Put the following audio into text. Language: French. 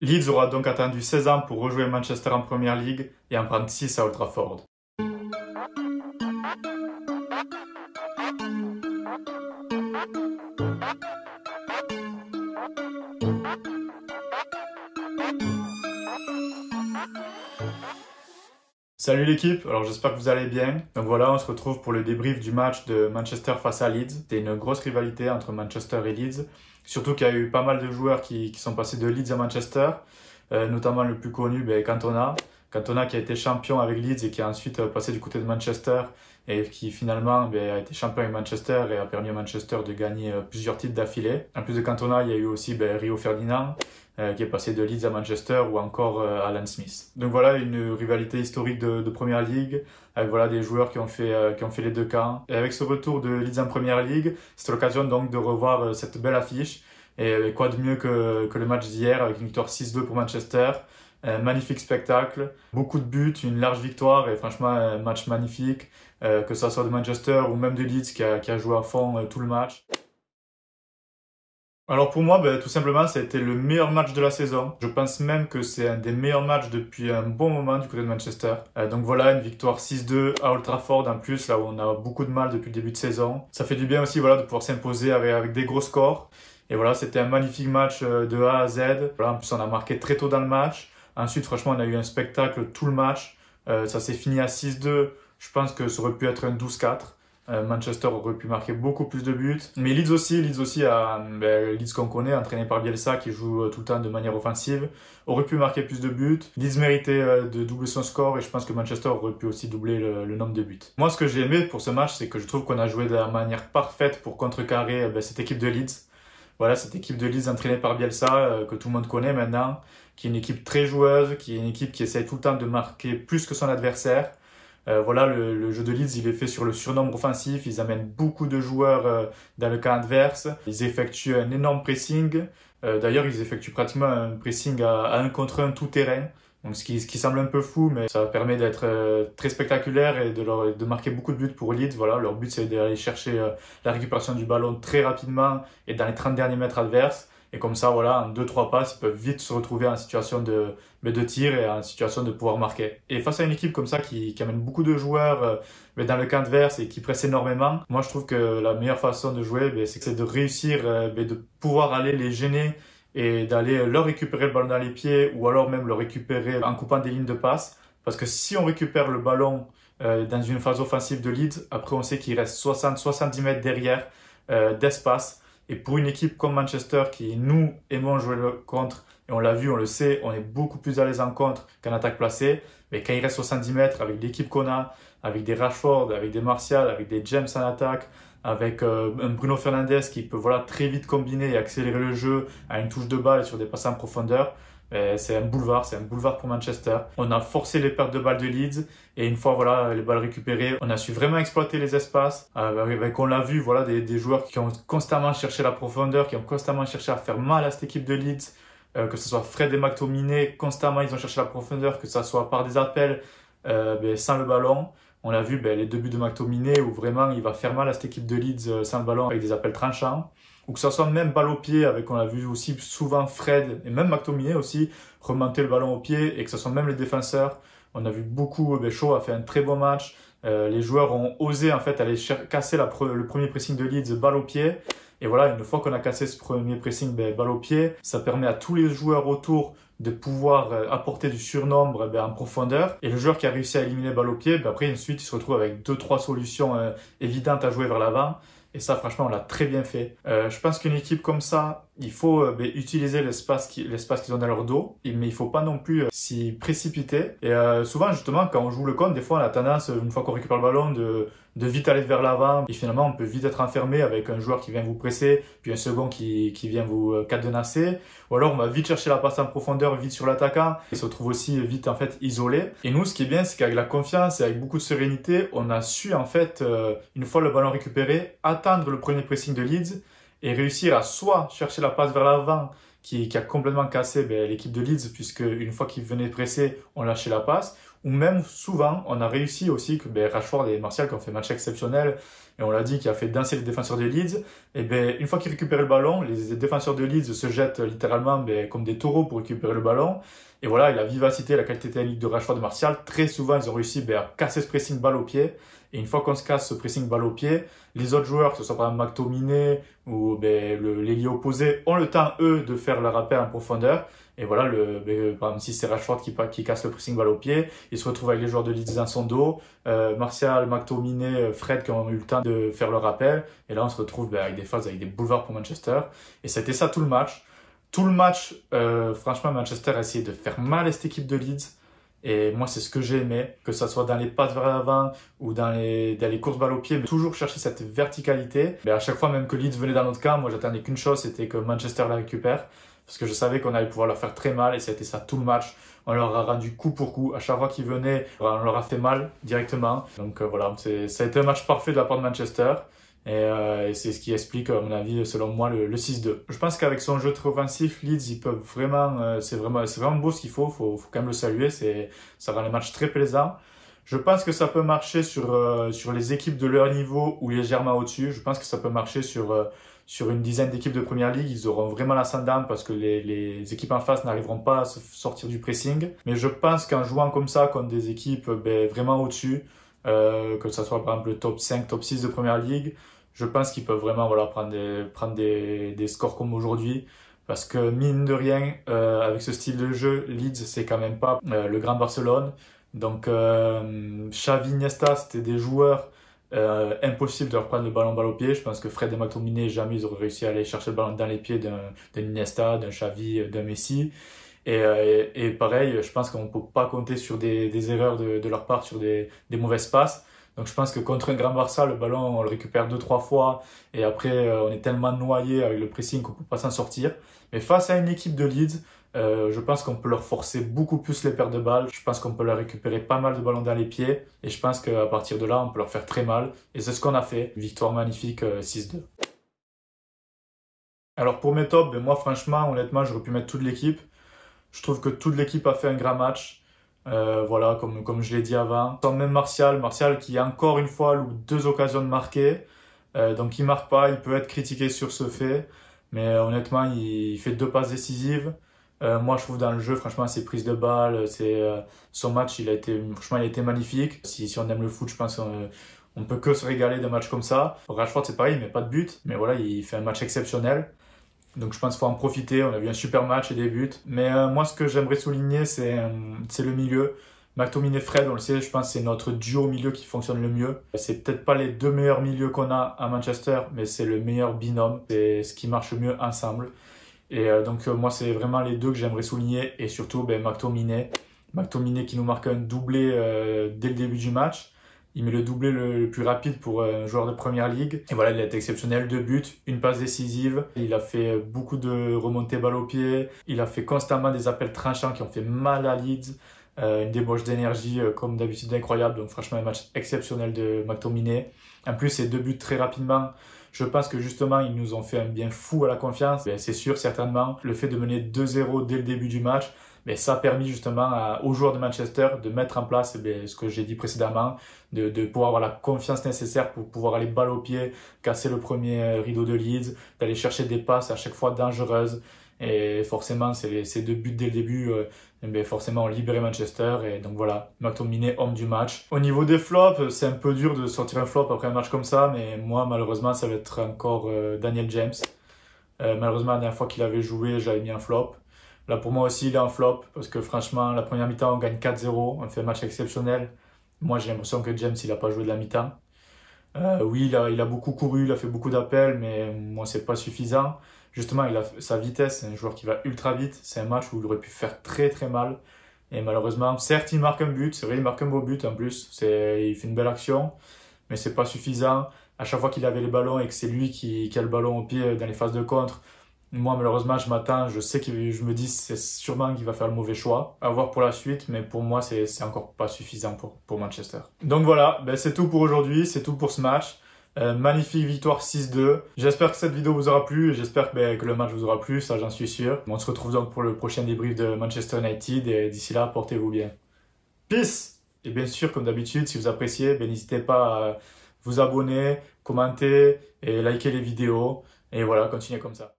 Leeds aura donc attendu 16 ans pour rejouer Manchester en Premier League et en prendre 6 à Old Trafford. Salut l'équipe, alors j'espère que vous allez bien. Donc voilà, on se retrouve pour le débrief du match de Manchester face à Leeds. C'était une grosse rivalité entre Manchester et Leeds. Surtout qu'il y a eu pas mal de joueurs qui sont passés de Leeds à Manchester, notamment le plus connu, Cantona. Cantona qui a été champion avec Leeds et qui a ensuite passé du côté de Manchester et qui finalement a été champion avec Manchester et a permis à Manchester de gagner plusieurs titres d'affilée. En plus de Cantona, il y a eu aussi Rio Ferdinand qui est passé de Leeds à Manchester ou encore Alan Smith. Donc voilà, une rivalité historique de Premier League avec voilà des joueurs qui ont fait les deux camps. Et avec ce retour de Leeds en Premier League, c'est l'occasion donc de revoir cette belle affiche. Et quoi de mieux que le match d'hier avec une victoire 6-2 pour Manchester. Un magnifique spectacle, beaucoup de buts, une large victoire et franchement un match magnifique, que ça soit de Manchester ou même de Leeds qui a joué à fond tout le match. Alors pour moi, tout simplement, ça a été le meilleur match de la saison. Je pense même que c'est un des meilleurs matchs depuis un bon moment du côté de Manchester. Donc voilà, une victoire 6-2 à Old Trafford en plus, là où on a beaucoup de mal depuis le début de saison. Ça fait du bien aussi voilà, de pouvoir s'imposer avec des gros scores. Et voilà, c'était un magnifique match de A à Z. Voilà, en plus, on a marqué très tôt dans le match. Ensuite, franchement, on a eu un spectacle tout le match. Ça s'est fini à 6-2. Je pense que ça aurait pu être un 12-4. Manchester aurait pu marquer beaucoup plus de buts. Mais Leeds aussi Leeds qu'on connaît, entraîné par Bielsa, qui joue tout le temps de manière offensive, aurait pu marquer plus de buts. Leeds méritait de doubler son score et je pense que Manchester aurait pu aussi doubler le nombre de buts. Moi, ce que j'ai aimé pour ce match, c'est que je trouve qu'on a joué de la manière parfaite pour contrecarrer cette équipe de Leeds. Voilà, cette équipe de Leeds entraînée par Bielsa, que tout le monde connaît maintenant, qui est une équipe très joueuse, qui est une équipe qui essaie tout le temps de marquer plus que son adversaire. Voilà, le jeu de Leeds, il est fait sur le surnombre offensif. Ils amènent beaucoup de joueurs dans le camp adverse. Ils effectuent un énorme pressing. D'ailleurs, ils effectuent pratiquement un pressing à 1 contre 1 tout terrain. Donc, ce qui semble un peu fou, mais ça permet d'être très spectaculaire et de marquer beaucoup de buts pour Leeds. Voilà, leur but, c'est d'aller chercher la récupération du ballon très rapidement et dans les 30 derniers mètres adverses. Et comme ça, voilà, en 2-3 passes, ils peuvent vite se retrouver en situation de tir et en situation de pouvoir marquer. Et face à une équipe comme ça qui amène beaucoup de joueurs dans le camp adverse et qui presse énormément, moi je trouve que la meilleure façon de jouer, c'est de réussir, de pouvoir aller les gêner et d'aller leur récupérer le ballon dans les pieds ou alors même le récupérer en coupant des lignes de passe. Parce que si on récupère le ballon dans une phase offensive de Leeds, après on sait qu'il reste 60-70 mètres derrière d'espace. Et pour une équipe comme Manchester qui, nous, aimons jouer contre, et on l'a vu, on le sait, on est beaucoup plus à l'aise en contre qu'en attaque placée. Mais quand il reste 70 mètres, avec l'équipe qu'on a, avec des Rashford, avec des Martial, avec des James en attaque, avec un Bruno Fernandes qui peut très vite combiner et accélérer le jeu à une touche de balle sur des passes en profondeur, c'est un boulevard pour Manchester. On a forcé les pertes de balles de Leeds et une fois les balles récupérées, on a su vraiment exploiter les espaces. On l'a vu, des joueurs qui ont constamment cherché la profondeur, qui ont constamment cherché à faire mal à cette équipe de Leeds, que ce soit Fred et McTominay, constamment ils ont cherché la profondeur, que ce soit par des appels sans le ballon. On a vu les deux buts de McTominay où vraiment il va faire mal à cette équipe de Leeds sans le ballon avec des appels tranchants. Ou que ce soit même balle au pied, on a vu aussi souvent Fred et même McTominay aussi remonter le ballon au pied et que ce soit même les défenseurs. On a vu beaucoup, Shaw a fait un très bon match. Les joueurs ont osé en fait aller casser le premier pressing de Leeds balle au pied. Et voilà, une fois qu'on a cassé ce premier pressing balle au pied, ça permet à tous les joueurs autour de pouvoir apporter du surnombre en profondeur. Et le joueur qui a réussi à éliminer balle au pied, après ensuite il se retrouve avec 2-3 solutions évidentes à jouer vers l'avant. Et ça, franchement, on l'a très bien fait. Je pense qu'une équipe comme ça, il faut utiliser l'espace qu'ils ont dans leur dos, mais il faut pas non plus s'y précipiter. Et souvent, justement, quand on joue le contre, des fois, on a tendance, une fois qu'on récupère le ballon, de vite aller vers l'avant. Et finalement, on peut vite être enfermé avec un joueur qui vient vous presser, puis un second qui vient vous cadenasser. Ou alors, on va vite chercher la passe en profondeur, vite sur l'attaquant. Il se retrouve aussi vite, en fait, isolé. Et nous, ce qui est bien, c'est qu'avec la confiance et avec beaucoup de sérénité, on a su, en fait, une fois le ballon récupéré, attendre le premier pressing de Leeds et réussir à soit chercher la passe vers l'avant qui a complètement cassé l'équipe de Leeds puisque une fois qu'ils venaient presser, on lâchait la passe, ou même souvent, on a réussi aussi que Rashford et Martial qui ont fait un match exceptionnel, et on l'a dit, qui a fait danser les défenseurs de Leeds, et une fois qu'ils récupèrent le ballon, les défenseurs de Leeds se jettent littéralement comme des taureaux pour récupérer le ballon. Et voilà, et la vivacité, la qualité technique de Rashford et Martial, très souvent, ils ont réussi à casser ce pressing balle au pied. Et une fois qu'on se casse ce pressing balle au pied, les autres joueurs, que ce soit par exemple McTominay ou l'ailier opposé, ont le temps, eux, de faire leur appel en profondeur. Et voilà, par exemple, si c'est Rashford qui casse le pressing balle au pied, il se retrouve avec les joueurs de Leeds dans son dos, Martial, McTominay, Fred qui ont eu le temps de faire leur appel. Et là, on se retrouve avec des phases, avec des boulevards pour Manchester. Et c'était ça tout le match. Tout le match, franchement, Manchester a essayé de faire mal à cette équipe de Leeds. Et moi, c'est ce que j'ai aimé, que ça soit dans les passes vers l'avant ou dans les courses balles au pied, mais toujours chercher cette verticalité. Mais à chaque fois, même que Leeds venait dans notre camp, moi, j'attendais qu'une chose, c'était que Manchester la récupère. Parce que je savais qu'on allait pouvoir leur faire très mal et c'était ça tout le match. On leur a rendu coup pour coup. À chaque fois qu'ils venaient, on leur a fait mal directement. Donc voilà, ça a été un match parfait de la part de Manchester. Et c'est ce qui explique, à mon avis, selon moi, le 6-2. Je pense qu'avec son jeu très offensif, Leeds, ils peuvent vraiment, c'est vraiment beau ce qu'il faut quand même le saluer. Ça rend les matchs très plaisants. Je pense que ça peut marcher sur les équipes de leur niveau ou légèrement au-dessus. Je pense que ça peut marcher sur une dizaine d'équipes de Première Ligue. Ils auront vraiment l'ascendant parce que les équipes en face n'arriveront pas à se sortir du pressing. Mais je pense qu'en jouant comme ça contre des équipes vraiment au-dessus, que ce soit par exemple le top 5, top 6 de Première Ligue, je pense qu'ils peuvent vraiment prendre des scores comme aujourd'hui. Parce que mine de rien, avec ce style de jeu, Leeds, c'est quand même pas le grand Barcelone. Donc Xavi, Iniesta, c'était des joueurs impossible de leur prendre le ballon balle au pied. Je pense que Fred et McTominay, jamais ils auraient réussi à aller chercher le ballon dans les pieds d'un Iniesta, d'un Xavi, d'un Messi. Et pareil, je pense qu'on ne peut pas compter sur des erreurs de leur part, sur des mauvaises passes. Donc je pense que contre un grand Barça, le ballon, on le récupère 2-3 fois et après on est tellement noyé avec le pressing qu'on ne peut pas s'en sortir. Mais face à une équipe de Leeds, je pense qu'on peut leur forcer beaucoup plus les pertes de balles. Je pense qu'on peut leur récupérer pas mal de ballons dans les pieds et je pense qu'à partir de là, on peut leur faire très mal. Et c'est ce qu'on a fait. Victoire magnifique 6-2. Alors pour mes tops, moi franchement, honnêtement, j'aurais pu mettre toute l'équipe. Je trouve que toute l'équipe a fait un grand match. Voilà, comme je l'ai dit avant. Sans même Martial qui encore une fois loupe 2 occasions de marquer. Donc il marque pas, il peut être critiqué sur ce fait. Mais honnêtement, il fait 2 passes décisives. Moi je trouve dans le jeu, franchement, ses prises de balles, son match, franchement, il a été magnifique. Si on aime le foot, je pense qu'on peut que se régaler d'un match comme ça. Rashford c'est pareil, il met pas de but. Mais voilà, il fait un match exceptionnel. Donc je pense qu'il faut en profiter, on a vu un super match et des buts. Mais moi ce que j'aimerais souligner c'est le milieu. McTominay, Fred, on le sait, je pense que c'est notre duo au milieu qui fonctionne le mieux. C'est peut-être pas les 2 meilleurs milieux qu'on a à Manchester, mais c'est le meilleur binôme. C'est ce qui marche le mieux ensemble. Et donc moi c'est vraiment les deux que j'aimerais souligner. Et surtout McTominay. McTominay qui nous marque un doublé dès le début du match. Il met le doublé le plus rapide pour un joueur de Première Ligue. Et voilà, il a été exceptionnel. 2 buts, une passe décisive. Il a fait beaucoup de remontées balle au pied. Il a fait constamment des appels tranchants qui ont fait mal à Leeds. Une débauche d'énergie comme d'habitude incroyable. Donc franchement, un match exceptionnel de McTominay. En plus, ces 2 buts très rapidement. Je pense que justement, ils nous ont fait un bien fou à la confiance. C'est sûr, certainement. Le fait de mener 2-0 dès le début du match, ça a permis justement aux joueurs de Manchester de mettre en place ce que j'ai dit précédemment, de pouvoir avoir la confiance nécessaire pour pouvoir aller balle au pied, casser le premier rideau de Leeds, d'aller chercher des passes à chaque fois dangereuses. Et forcément, ces 2 buts dès le début, forcément, ont libéré Manchester. Et donc voilà, McTominay, homme du match. Au niveau des flops, c'est un peu dur de sortir un flop après un match comme ça, mais moi, malheureusement, ça va être encore Daniel James. Malheureusement, la dernière fois qu'il avait joué, j'avais mis un flop. Là, pour moi aussi, il est en flop, parce que franchement, la première mi-temps, on gagne 4-0, on fait un match exceptionnel. Moi, j'ai l'impression que James, il n'a pas joué de la mi-temps. Oui, il a beaucoup couru, il a fait beaucoup d'appels, mais moi, c'est pas suffisant. Justement, il a sa vitesse, c'est un joueur qui va ultra vite. C'est un match où il aurait pu faire très très mal. Et malheureusement, certes, il marque un but, c'est vrai, il marque un beau but en plus. Il fait une belle action, mais c'est pas suffisant. À chaque fois qu'il avait les ballons et que c'est lui qui a le ballon au pied dans les phases de contre, moi, malheureusement, je sais je me dis c'est sûrement qu'il va faire le mauvais choix. À voir pour la suite, mais pour moi, c'est encore pas suffisant pour Manchester. Donc voilà, c'est tout pour aujourd'hui, c'est tout pour ce match. Magnifique victoire 6-2. J'espère que cette vidéo vous aura plu et j'espère que le match vous aura plu, ça j'en suis sûr. On se retrouve donc pour le prochain débrief de Manchester United et d'ici là, portez-vous bien. Peace! Et bien sûr, comme d'habitude, si vous appréciez, ben, n'hésitez pas à vous abonner, commenter et liker les vidéos. Et voilà, continuez comme ça.